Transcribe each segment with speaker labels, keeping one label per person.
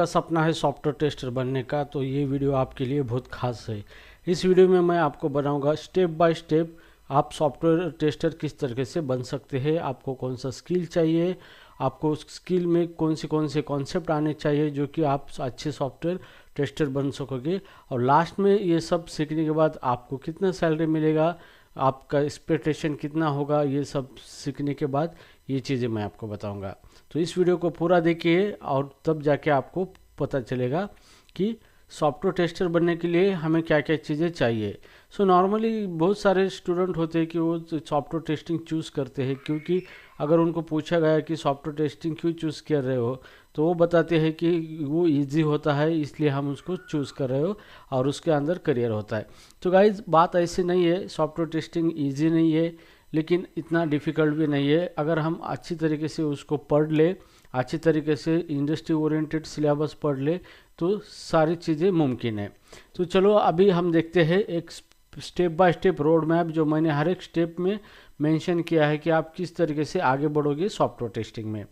Speaker 1: का सपना है सॉफ्टवेयर टेस्टर बनने का, तो ये वीडियो आपके लिए बहुत खास है। इस वीडियो में मैं आपको बनाऊंगा स्टेप बाय स्टेप आप सॉफ्टवेयर टेस्टर किस तरीके से बन सकते हैं, आपको कौन सा स्किल चाहिए, आपको उस स्किल में कौन से कॉन्सेप्ट आने चाहिए जो कि आप अच्छे सॉफ्टवेयर टेस्टर बन सकोगे, और लास्ट में ये सब सीखने के बाद आपको कितना सैलरी मिलेगा, आपका एक्सपेक्टेशन कितना होगा, ये सब सीखने के बाद ये चीज़ें मैं आपको बताऊंगा। तो इस वीडियो को पूरा देखिए और तब जाके आपको पता चलेगा कि सॉफ्टवेयर टेस्टर बनने के लिए हमें क्या क्या चीज़ें चाहिए। सो नॉर्मली बहुत सारे स्टूडेंट होते हैं कि वो सॉफ्टवेयर टेस्टिंग चूज़ करते हैं, क्योंकि अगर उनको पूछा गया कि सॉफ्टवेयर टेस्टिंग क्यों चूज़ कर रहे हो, तो वो बताते हैं कि वो इजी होता है इसलिए हम उसको चूज़ कर रहे हो और उसके अंदर करियर होता है। तो गाइज बात ऐसी नहीं है, सॉफ्टवेयर टेस्टिंग ईजी नहीं है लेकिन इतना डिफ़िकल्ट भी नहीं है। अगर हम अच्छी तरीके से उसको पढ़ ले, अच्छी तरीके से इंडस्ट्री ओरिएंटेड सिलेबस पढ़ ले, तो सारी चीज़ें मुमकिन है। तो चलो अभी हम देखते हैं एक step by step road map जो मैंने हर एक स्टेप में मेंशन किया है कि आप किस तरीके से आगे बढ़ोगे सॉफ्टवेयर टेस्टिंग में।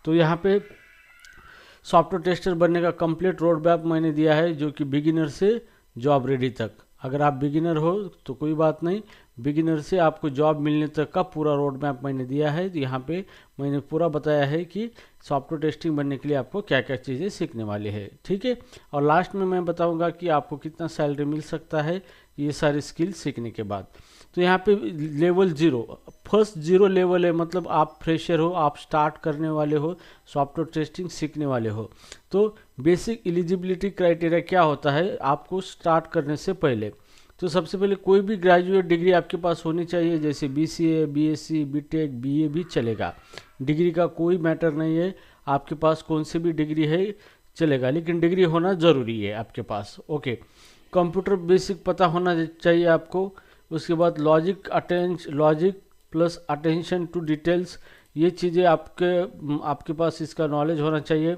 Speaker 1: तो यहाँ पे सॉफ्टवेयर टेस्टर बनने का कंप्लीट रोड मैप मैंने दिया है, जो कि बिगिनर से जॉब रेडी तक। अगर आप बिगिनर हो तो कोई बात नहीं, बिगिनर से आपको जॉब मिलने तक का पूरा रोड मैप मैंने दिया है। तो यहाँ पे मैंने पूरा बताया है कि सॉफ्टवेयर टेस्टिंग बनने के लिए आपको क्या क्या चीज़ें सीखने वाली है, ठीक है। और लास्ट में मैं बताऊंगा कि आपको कितना सैलरी मिल सकता है ये सारी स्किल सीखने के बाद। तो यहाँ पे लेवल 0 फर्स्ट 0 लेवल है, मतलब आप फ्रेशर हो, आप स्टार्ट करने वाले हो, सॉफ्टवेयर टेस्टिंग सीखने वाले हो। तो बेसिक एलिजिबिलिटी क्राइटेरिया क्या होता है आपको स्टार्ट करने से पहले। तो सबसे पहले कोई भी ग्रेजुएट डिग्री आपके पास होनी चाहिए, जैसे BCA, BSc, BTech, BA भी चलेगा। डिग्री का कोई मैटर नहीं है, आपके पास कौन सी भी डिग्री है चलेगा, लेकिन डिग्री होना ज़रूरी है आपके पास। ओके, कंप्यूटर बेसिक पता होना चाहिए आपको। उसके बाद logic plus attention to details, ये चीज़ें आपके पास इसका नॉलेज होना चाहिए।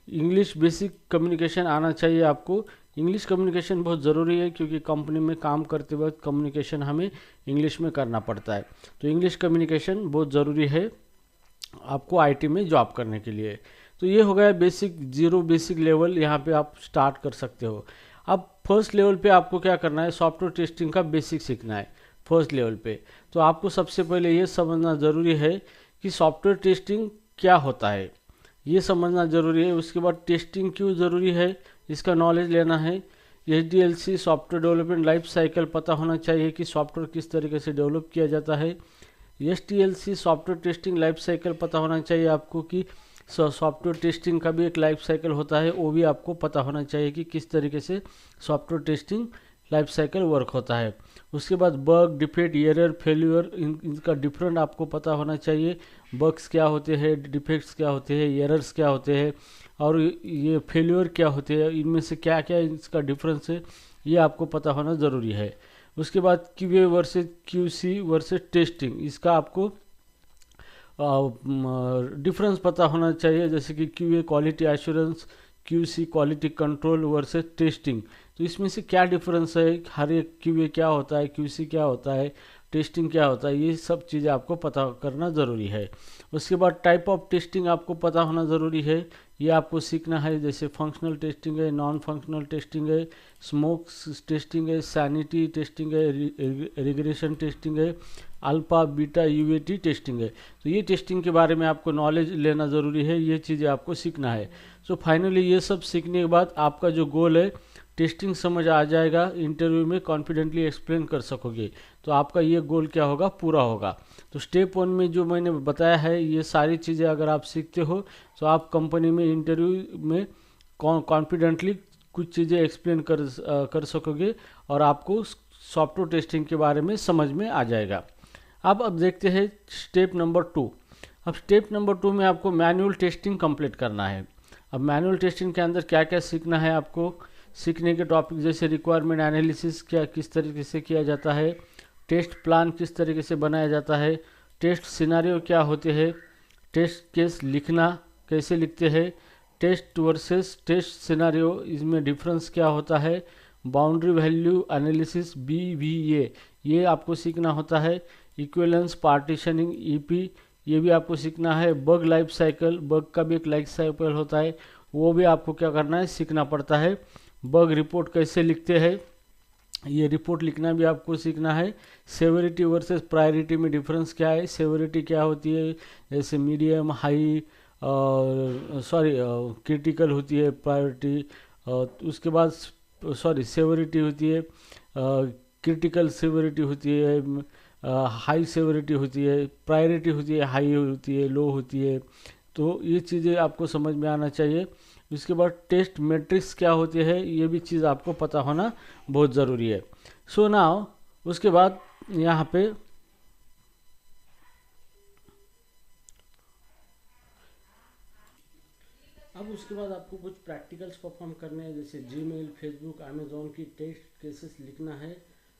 Speaker 1: इंग्लिश बेसिक कम्युनिकेशन आना चाहिए आपको। इंग्लिश कम्युनिकेशन बहुत ज़रूरी है क्योंकि कंपनी में काम करते वक्त कम्युनिकेशन हमें इंग्लिश में करना पड़ता है। तो इंग्लिश कम्युनिकेशन बहुत ज़रूरी है आपको IT में जॉब करने के लिए। तो ये हो गया बेसिक लेवल, यहाँ पे आप स्टार्ट कर सकते हो। अब फर्स्ट लेवल पे आपको क्या करना है, सॉफ्टवेयर टेस्टिंग का बेसिक सीखना है फर्स्ट लेवल पे। तो आपको सबसे पहले ये समझना ज़रूरी है कि सॉफ्टवेयर टेस्टिंग क्या होता है, ये समझना ज़रूरी है। उसके बाद टेस्टिंग क्यों ज़रूरी है इसका नॉलेज लेना है। SDLC software development life cycle पता होना चाहिए कि सॉफ्टवेयर किस तरीके से डेवलप किया जाता है। STLC software testing life cycle पता होना चाहिए आपको कि सॉफ्टवेयर टेस्टिंग का भी एक लाइफ साइकिल होता है, वो भी आपको पता होना चाहिए कि किस तरीके से software testing life cycle work होता है। उसके बाद बग, डिफेक्ट, एरर, फेल्यूर, इनका डिफरेंट आपको पता होना चाहिए। बग्स क्या होते हैं, डिफेक्ट्स क्या होते हैं, एरर्स क्या होते हैं और ये फेल्यूर क्या होते हैं, इनमें से क्या क्या इसका डिफरेंस है, ये आपको पता होना ज़रूरी है। उसके बाद QA versus QC versus testing, इसका आपको डिफरेंस पता होना चाहिए। जैसे कि QA quality assurance, QC quality control versus testing, तो इसमें से क्या डिफरेंस है, हर एक QA क्या होता है, QC क्या होता है, टेस्टिंग क्या होता है, ये सब चीज़ें आपको पता करना ज़रूरी है। उसके बाद टाइप ऑफ टेस्टिंग आपको पता होना ज़रूरी है, ये आपको सीखना है। जैसे फंक्शनल टेस्टिंग है, नॉन फंक्शनल टेस्टिंग है, स्मोक टेस्टिंग है, सैनिटी टेस्टिंग है, रिग्रेशन टेस्टिंग है, अल्फा बीटा UAT टेस्टिंग है। तो ये टेस्टिंग के बारे में आपको नॉलेज लेना ज़रूरी है, ये चीज़ें आपको सीखना है। सो फाइनली ये सब सीखने के बाद आपका जो गोल है टेस्टिंग समझ आ जाएगा, इंटरव्यू में कॉन्फिडेंटली एक्सप्लेन कर सकोगे, तो आपका ये गोल क्या होगा, पूरा होगा। तो स्टेप 1 में जो मैंने बताया है ये सारी चीज़ें अगर आप सीखते हो तो आप कंपनी में इंटरव्यू में कॉन्फिडेंटली कुछ चीज़ें एक्सप्लेन कर सकोगे और आपको सॉफ्टवेयर टेस्टिंग के बारे में समझ में आ जाएगा। अब देखते हैं स्टेप नंबर 2। अब स्टेप नंबर 2 में आपको मैनुअल टेस्टिंग कंप्लीट करना है। अब मैनुअल टेस्टिंग के अंदर क्या क्या सीखना है आपको, सीखने के टॉपिक जैसे रिक्वायरमेंट एनालिसिस क्या किस तरीके से किया जाता है, टेस्ट प्लान किस तरीके से बनाया जाता है, टेस्ट सिनारियो क्या होते हैं, टेस्ट केस लिखना कैसे लिखते हैं, टेस्ट वर्सेस टेस्ट सिनारियो इसमें डिफरेंस क्या होता है, बाउंड्री वैल्यू एनालिसिस BVA ये आपको सीखना होता है, इक्विवेलेंस पार्टीशनिंग EP ये भी आपको सीखना है। बग लाइफ साइकिल, बग का भी एक लाइफ साइकिल होता है, वो भी आपको क्या करना है, सीखना पड़ता है। बग रिपोर्ट कैसे लिखते हैं, ये रिपोर्ट लिखना भी आपको सीखना है। सेवरिटी वर्सेस प्रायोरिटी में डिफरेंस क्या है, सेवरिटी क्या होती है, जैसे मीडियम, हाई, सॉरी क्रिटिकल होती है प्रायोरिटी, उसके बाद सेवरिटी होती है, क्रिटिकल सेवरिटी होती है, हाई सेवरिटी होती है, प्रायोरिटी होती है, हाई होती है, लो होती है। तो ये चीज़ें आपको समझ में आना चाहिए। उसके बाद टेस्ट मैट्रिक्स क्या होते हैं, ये भी चीज़ आपको पता होना बहुत ज़रूरी है। सो नाउ उसके बाद यहाँ पे अब उसके बाद आपको कुछ प्रैक्टिकल्स परफॉर्म करने हैं, जैसे जीमेल, फेसबुक, अमेजोन की टेस्ट केसेस लिखना है,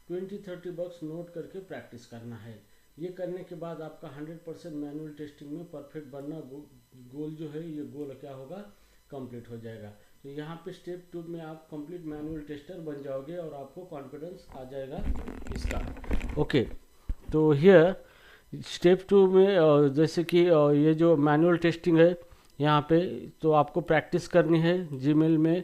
Speaker 1: 20-30 बग्स नोट करके प्रैक्टिस करना है। ये करने के बाद आपका 100% मैनुअल टेस्टिंग में परफेक्ट बनना गोल जो है, ये गोल क्या होगा, कंप्लीट हो जाएगा। तो यहाँ पे स्टेप 2 में आप कंप्लीट मैनुअल टेस्टर बन जाओगे और आपको कॉन्फिडेंस आ जाएगा इसका। ओके, तो हियर स्टेप 2 में जैसे कि ये जो मैनुअल टेस्टिंग है यहाँ पे, तो आपको प्रैक्टिस करनी है जीमेल में,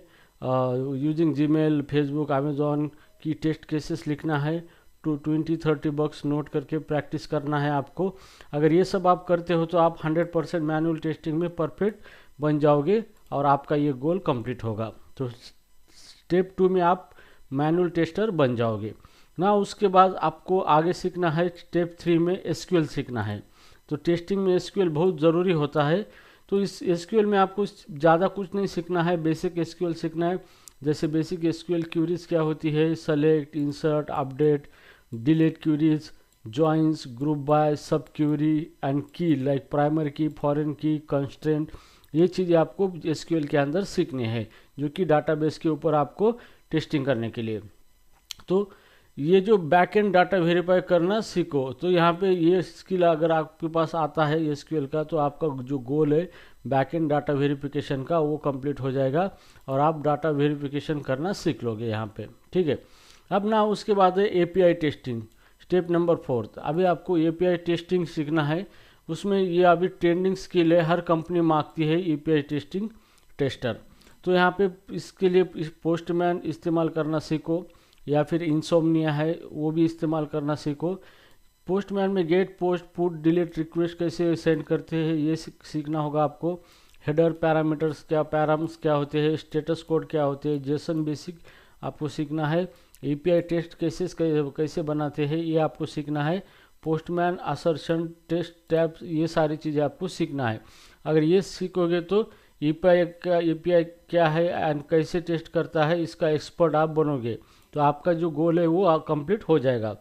Speaker 1: यूजिंग जीमेल, फेसबुक, अमेजोन की टेस्ट केसेस लिखना है, 20-30 बग्स नोट करके प्रैक्टिस करना है आपको। अगर ये सब आप करते हो तो आप 100% मैनुअल टेस्टिंग में परफेक्ट बन जाओगे और आपका ये गोल कंप्लीट होगा। तो स्टेप 2 में आप मैनुअल टेस्टर बन जाओगे ना। उसके बाद आपको आगे सीखना है, स्टेप 3 में एसक्यूएल सीखना है। तो टेस्टिंग में एसक्यूएल बहुत ज़रूरी होता है। तो इस एसक्यूएल में आपको ज़्यादा कुछ नहीं सीखना है, बेसिक एसक्यूएल सीखना है। जैसे बेसिक एसक्यूएल क्यूरीज क्या होती है, select, insert, update, delete queries, joins, group by, sub query and key like primary key, foreign key, constraint, ये चीज़ें आपको एसक्यूएल के अंदर सीखनी है, जो कि डाटाबेस के ऊपर आपको टेस्टिंग करने के लिए। तो ये जो बैक एंड डाटा वेरीफाई करना सीखो। तो यहाँ पे ये स्किल अगर आपके पास आता है एसक्यूएल का, तो आपका जो गोल है बैक एंड डाटा वेरिफिकेशन का, वो कंप्लीट हो जाएगा और आप डाटा वेरिफिकेशन करना सीख लोगे यहाँ पे, ठीक है। अब ना उसके बाद है एपीआई टेस्टिंग, स्टेप नंबर 4। अभी आपको एपीआई टेस्टिंग सीखना है। उसमें ये अभी ट्रेंडिंग स्किल है, हर कंपनी मांगती है एपीआई टेस्टिंग टेस्टर। तो यहाँ पे इसके लिए पोस्टमैन इस्तेमाल करना सीखो, या फिर इंसोमनिया है वो भी इस्तेमाल करना सीखो। पोस्टमैन में get, post, put, delete request कैसे सेंड करते हैं ये सीखना होगा आपको। हेडर पैरामीटर्स क्या, पैराम्स क्या होते हैं, स्टेटस कोड क्या होते हैं, जेसन बेसिक आपको सीखना है। एपीआई टेस्ट केसेस कैसे बनाते हैं ये आपको सीखना है। पोस्टमैन, असर्शन, टेस्ट टैब्स, ये सारी चीज़ें आपको सीखना है। अगर ये सीखोगे तो एपीआई क्या है एंड कैसे टेस्ट करता है इसका एक्सपर्ट आप बनोगे। तो आपका जो गोल है वो कंप्लीट हो जाएगा।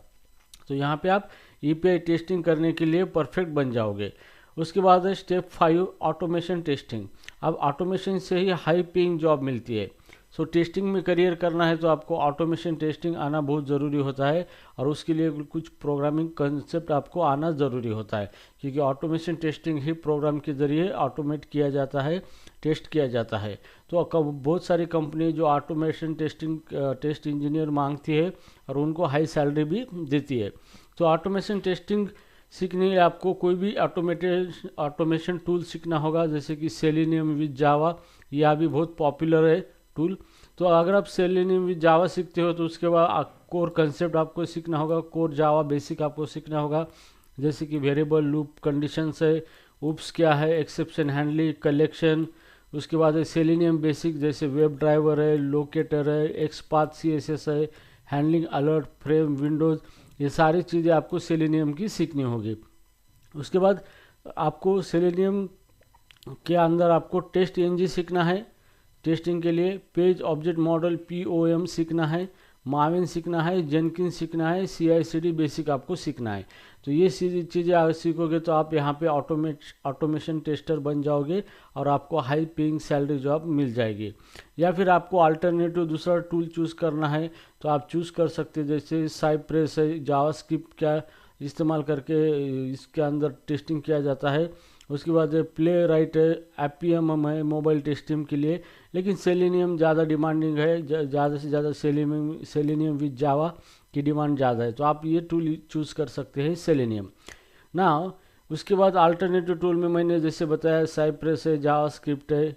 Speaker 1: तो यहाँ पे आप एपीआई टेस्टिंग करने के लिए परफेक्ट बन जाओगे। उसके बाद है स्टेप 5 ऑटोमेशन टेस्टिंग। अब ऑटोमेशन से ही हाई पेइंग जॉब मिलती है। सो टेस्टिंग में करियर करना है तो आपको ऑटोमेशन टेस्टिंग आना बहुत ज़रूरी होता है, और उसके लिए कुछ प्रोग्रामिंग कंसेप्ट आपको आना ज़रूरी होता है, क्योंकि ऑटोमेशन टेस्टिंग ही प्रोग्राम के ज़रिए ऑटोमेट किया जाता है, टेस्ट किया जाता है। तो बहुत सारी कंपनी जो ऑटोमेशन टेस्ट इंजीनियर मांगती है और उनको हाई सैलरी भी देती है। तो ऑटोमेशन टेस्टिंग सीखने लिए आपको कोई भी ऑटोमेशन टूल सीखना होगा, जैसे कि सेलेनियम विद जावा, यह भी बहुत पॉपुलर है टूल। तो अगर आप सेलेनियम विद जावा सीखते हो तो उसके बाद कोर कंसेप्ट आपको सीखना होगा, कोर जावा बेसिक आपको सीखना होगा, जैसे कि वेरिएबल, लूप, कंडीशंस है, उप्स क्या है, एक्सेप्शन हैंडलिंग, कलेक्शन। उसके बाद है सेलेनियम बेसिक, जैसे वेब ड्राइवर है, लोकेटर है, एक्सपाथ सीएसएस है, हैंडलिंग अलर्ट, फ्रेम, विंडोज़, ये सारी चीज़ें आपको सेलेनियम की सीखनी होगी। उसके बाद आपको सेलेनियम के अंदर आपको टेस्ट एनजी सीखना है। टेस्टिंग के लिए पेज ऑब्जेक्ट मॉडल POM सीखना है, माविन सीखना है, जेनकिन सीखना है, CI/CD बेसिक आपको सीखना है। तो ये चीज़ें आप सीखोगे तो आप यहाँ पे ऑटोमेशन टेस्टर बन जाओगे और आपको हाई पेइंग सैलरी जॉब मिल जाएगी। या फिर आपको अल्टरनेटिव दूसरा टूल चूज़ करना है तो आप चूज़ कर सकते हैं, जैसे साइप्रेस है, जावास्क्रिप्ट का इस्तेमाल करके इसके अंदर टेस्टिंग किया जाता है। उसके बाद प्ले राइट है, AppYum है मोबाइल टेस्टिंग के लिए, लेकिन सेलेनियम ज़्यादा डिमांडिंग है, ज़्यादा से ज़्यादा सेलेनियम विद जावा की डिमांड ज़्यादा है, तो आप ये टूल चूज़ कर सकते हैं सेलेनियम ना। उसके बाद अल्टरनेटिव टूल में मैंने जैसे बताया साइप्रेस है, जावास्क्रिप्ट है,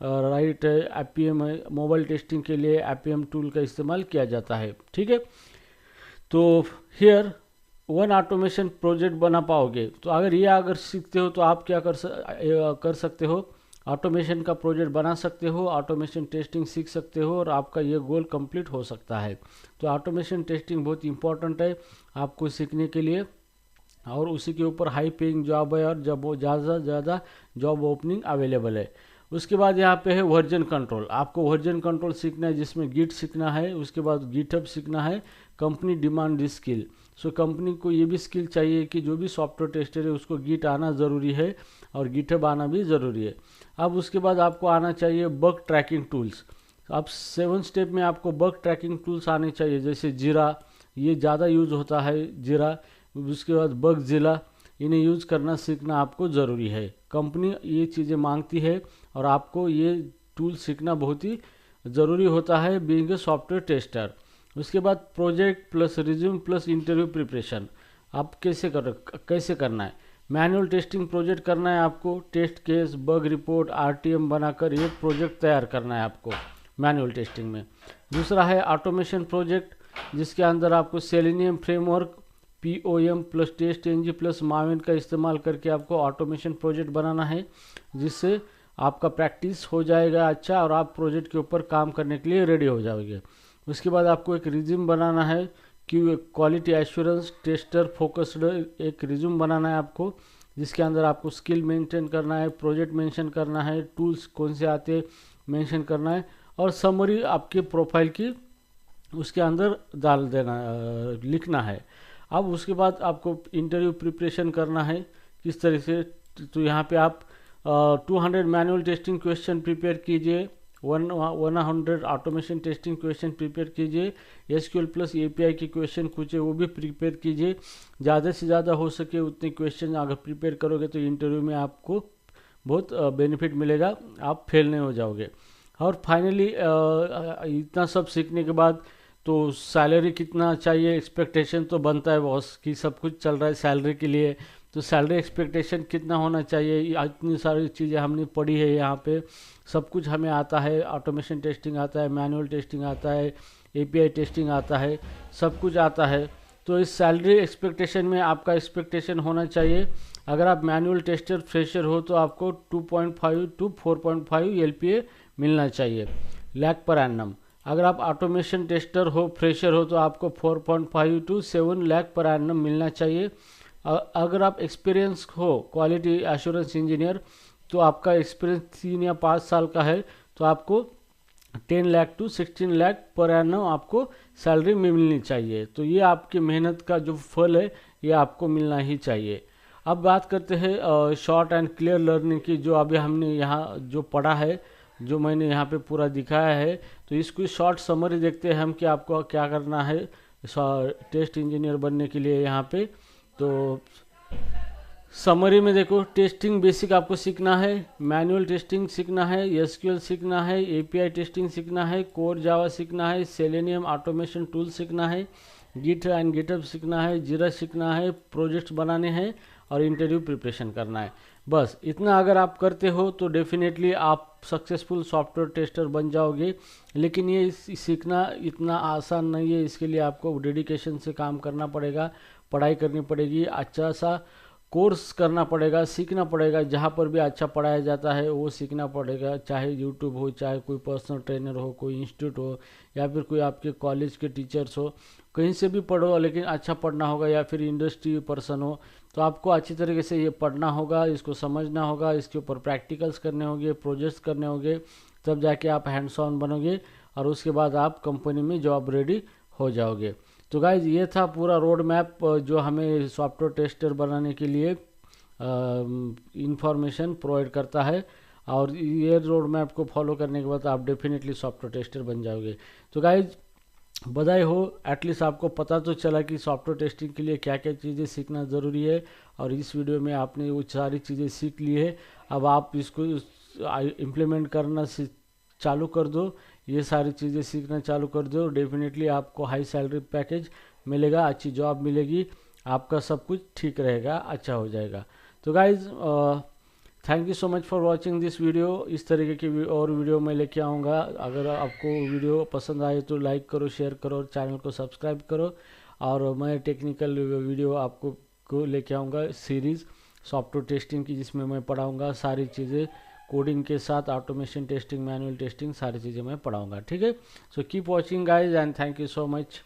Speaker 1: राइट एपीएम मोबाइल टेस्टिंग के लिए एपीएम टूल का इस्तेमाल किया जाता है। ठीक है, तो हियर वन ऑटोमेशन प्रोजेक्ट बना पाओगे। तो अगर सीखते हो तो आप क्या कर सकते हो, ऑटोमेशन का प्रोजेक्ट बना सकते हो, ऑटोमेशन टेस्टिंग सीख सकते हो और आपका ये गोल कंप्लीट हो सकता है। तो ऑटोमेशन टेस्टिंग बहुत इंपॉर्टेंट है आपको सीखने के लिए, और उसी के ऊपर हाई पेइंग जॉब है और जब ज़्यादा से ज़्यादा जॉब ओपनिंग अवेलेबल है। उसके बाद यहाँ पे है वर्जन कंट्रोल। आपको वर्जन कंट्रोल सीखना है जिसमें गिट सीखना है, उसके बाद गिटहब सीखना है। Company demand this skill. So company को ये भी स्किल चाहिए कि जो भी सॉफ्टवेयर टेस्टर है उसको गिट आना ज़रूरी है और गिटहब आना भी ज़रूरी है। अब उसके बाद आपको आना चाहिए बग ट्रैकिंग टूल्स। अब 7 स्टेप में आपको बग ट्रैकिंग टूल्स आने चाहिए, जैसे जीरा, ये ज़्यादा यूज़ होता है जीरा। उसके बाद बगज़िला, इन्हें यूज़ करना सीखना आपको ज़रूरी है। कंपनी ये चीज़ें मांगती है और आपको ये टूल सीखना बहुत ही ज़रूरी होता है बीइंग ए सॉफ्टवेयर टेस्टर। उसके बाद project plus resume plus interview preparation. आप कैसे करना है, मैनुअल टेस्टिंग प्रोजेक्ट करना है आपको, test case bug report RTM बनाकर ये प्रोजेक्ट तैयार करना है आपको मैनुअल टेस्टिंग में। दूसरा है ऑटोमेशन प्रोजेक्ट, जिसके अंदर आपको selenium framework, POM plus test NG plus Maven का इस्तेमाल करके आपको ऑटोमेशन प्रोजेक्ट बनाना है, जिससे आपका प्रैक्टिस हो जाएगा अच्छा और आप प्रोजेक्ट के ऊपर काम करने के लिए रेडी हो जाओगे। उसके बाद आपको एक रिज्यूम बनाना है कि क्वालिटी एश्योरेंस टेस्टर फोकस्ड एक रिज्यूम बनाना है आपको, जिसके अंदर आपको स्किल मेंटेन करना है, प्रोजेक्ट मेंशन करना है, टूल्स कौन से आते मेंशन करना है और समरी आपके प्रोफाइल की उसके अंदर डाल देना लिखना है। अब उसके बाद आपको इंटरव्यू प्रिपरेशन करना है किस तरह से। तो यहाँ पे आप 200 मैनुअल टेस्टिंग क्वेश्चन प्रिपेयर कीजिए, 100 ऑटोमेशन टेस्टिंग क्वेश्चन प्रिपेयर कीजिए, SQL प्लस API के क्वेश्चन कुछ है वो भी प्रिपेयर कीजिए। ज़्यादा से ज़्यादा हो सके उतने क्वेश्चन अगर प्रिपेयर करोगे तो इंटरव्यू में आपको बहुत बेनिफिट मिलेगा, आप फेल नहीं हो जाओगे। और फाइनली इतना सब सीखने के बाद तो सैलरी कितना चाहिए, एक्सपेक्टेशन तो बनता है बॉस कि सब कुछ चल रहा है सैलरी के लिए, तो सैलरी एक्सपेक्टेशन कितना होना चाहिए। इतनी सारी चीज़ें हमने पढ़ी है यहाँ पे, सब कुछ हमें आता है, ऑटोमेशन टेस्टिंग आता है, मैनुअल टेस्टिंग आता है, API टेस्टिंग आता है, सब कुछ आता है। तो इस सैलरी एक्सपेक्टेशन में आपका एक्सपेक्टेशन होना चाहिए, अगर आप मैनुअल टेस्टर फ्रेशर हो तो आपको 2.5 to 4.5 LPA मिलना चाहिए लाख पर एनम। अगर आप ऑटोमेशन टेस्टर हो फ्रेशर हो तो आपको 4.5 to 7 लाख पर एनम मिलना चाहिए। अगर आप एक्सपीरियंस हो क्वालिटी एश्योरेंस इंजीनियर तो आपका एक्सपीरियंस 3 या 5 साल का है तो आपको 10 lakh to 16 lakh per annum आपको सैलरी में मिलनी चाहिए। तो ये आपकी मेहनत का जो फल है ये आपको मिलना ही चाहिए। अब बात करते हैं शॉर्ट एंड क्लियर लर्निंग की, जो अभी हमने यहाँ जो पढ़ा है, जो मैंने यहाँ पे पूरा दिखाया है, तो इसको शॉर्ट समरी देखते हैं हम कि आपको क्या करना है टेस्ट इंजीनियर बनने के लिए यहाँ पे। तो समरी में देखो, टेस्टिंग बेसिक आपको सीखना है, मैनुअल टेस्टिंग सीखना है, SQL सीखना है, API टेस्टिंग सीखना है, कोर जावा सीखना है, सेलेनियम ऑटोमेशन टूल सीखना है, गिट एंड गिटहब सीखना है, जीरा सीखना है, प्रोजेक्ट्स बनाने हैं और इंटरव्यू प्रिपरेशन करना है। बस इतना अगर आप करते हो तो डेफिनेटली आप सक्सेसफुल सॉफ्टवेयर टेस्टर बन जाओगे। लेकिन ये सीखना इतना आसान नहीं है, इसके लिए आपको डेडिकेशन से काम करना पड़ेगा, पढ़ाई करनी पड़ेगी, अच्छा सा कोर्स करना पड़ेगा, सीखना पड़ेगा। जहाँ पर भी अच्छा पढ़ाया जाता है वो सीखना पड़ेगा, चाहे यूट्यूब हो, चाहे कोई पर्सनल ट्रेनर हो, कोई इंस्टीट्यूट हो, या फिर कोई आपके कॉलेज के टीचर्स हो, कहीं से भी पढ़ो, लेकिन अच्छा पढ़ना होगा। या फिर इंडस्ट्री पर्सन हो तो आपको अच्छी तरीके से ये पढ़ना होगा, इसको समझना होगा, इसके ऊपर प्रैक्टिकल्स करने होंगे, प्रोजेक्ट्स करने होंगे, तब जाके आप हैंड्स ऑन बनोगे और उसके बाद आप कंपनी में जॉब रेडी हो जाओगे। तो गाइज ये था पूरा रोड मैप जो हमें सॉफ्टवेयर टेस्टर बनाने के लिए इंफॉर्मेशन प्रोवाइड करता है, और ये रोड मैप को फॉलो करने के बाद आप डेफिनेटली सॉफ्टवेयर टेस्टर बन जाओगे। तो गाइज बधाई हो, एटलीस्ट आपको पता तो चला कि सॉफ्टवेयर टेस्टिंग के लिए क्या क्या चीज़ें सीखना ज़रूरी है, और इस वीडियो में आपने वो सारी चीज़ें सीख ली है। अब आप इसको इम्प्लीमेंट करना चालू कर दो, ये सारी चीज़ें सीखना चालू कर दो, डेफिनेटली आपको हाई सैलरी पैकेज मिलेगा, अच्छी जॉब मिलेगी, आपका सब कुछ ठीक रहेगा, अच्छा हो जाएगा। तो guys thank you so much for watching this video. इस तरीके की और वीडियो मैं लेके आऊँगा। अगर आपको वीडियो पसंद आए तो लाइक करो, शेयर करो और चैनल को सब्सक्राइब करो। और मैं टेक्निकल वीडियो आपको लेके आऊँगा सीरीज़ सॉफ्टवेयर टेस्टिंग की, जिसमें मैं पढ़ाऊँगा सारी चीज़ें कोडिंग के साथ, ऑटोमेशन टेस्टिंग, मैनुअल टेस्टिंग, सारी चीज़ें मैं पढ़ाऊँगा। ठीक है, so keep watching guys and thank you so much.